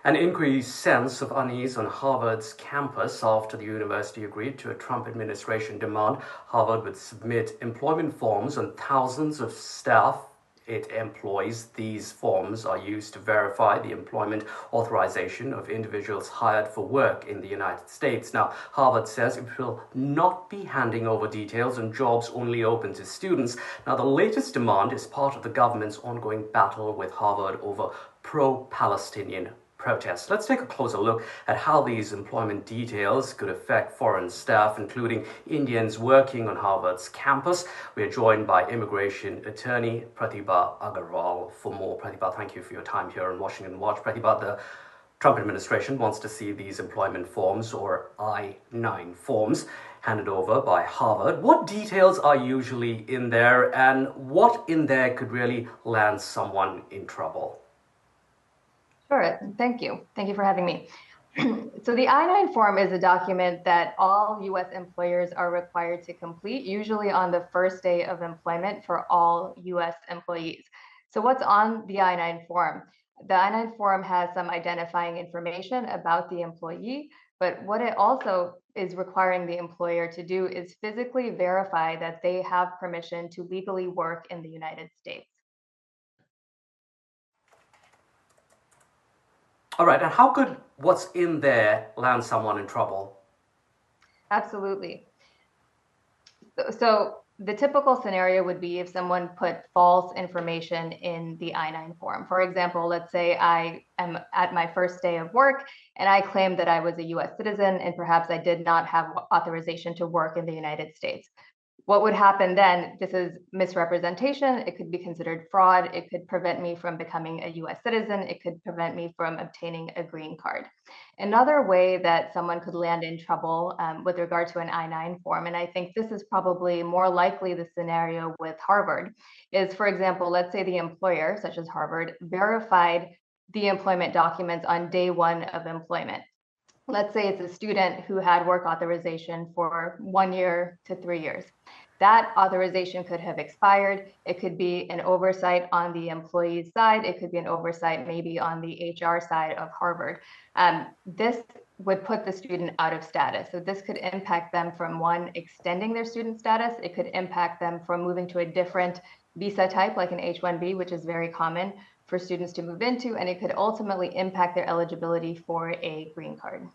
An increased sense of unease on Harvard's campus after the university agreed to a Trump administration demand Harvard would submit employment forms on thousands of staff it employs. These forms are used to verify the employment authorization of individuals hired for work in the United States. Now, Harvard says it will not be handing over details on jobs only open to students. Now, the latest demand is part of the government's ongoing battle with Harvard over pro-Palestinian protests. Let's take a closer look at how these employment details could affect foreign staff, including Indians working on Harvard's campus. We are joined by immigration attorney Prathibha Agarwal. For more, Prathibha, thank you for your time here on Washington Watch. Prathibha, the Trump administration wants to see these employment forms, or I-9 forms, handed over by Harvard. What details are usually in there, and what in there could really land someone in trouble? Sure, thank you. Thank you for having me. So the I-9 form is a document that all U.S. employers are required to complete, usually on the first day of employment for all U.S. employees. So what's on the I-9 form? The I-9 form has some identifying information about the employee, but what it also is requiring the employer to do is physically verify that they have permission to legally work in the United States. All right, and how could what's in there land someone in trouble? Absolutely. So the typical scenario would be if someone put false information in the I-9 form. For example, let's say I am at my first day of work and I claimed that I was a US citizen and perhaps I did not have authorization to work in the United States. What would happen then? This is misrepresentation. It could be considered fraud. It could prevent me from becoming a US citizen. It could prevent me from obtaining a green card. Another way that someone could land in trouble with regard to an I-9 form, and I think this is probably more likely the scenario with Harvard, is, for example, let's say the employer, such as Harvard, verified the employment documents on day one of employment. Let's say it's a student who had work authorization for 1 year to 3 years. That authorization could have expired. It could be an oversight on the employee's side. It could be an oversight maybe on the HR side of Harvard. This would put the student out of status. So this could impact them from, one, extending their student status. It could impact them from moving to a different visa type, like an H-1B, which is very common for students to move into, and it could ultimately impact their eligibility for a green card.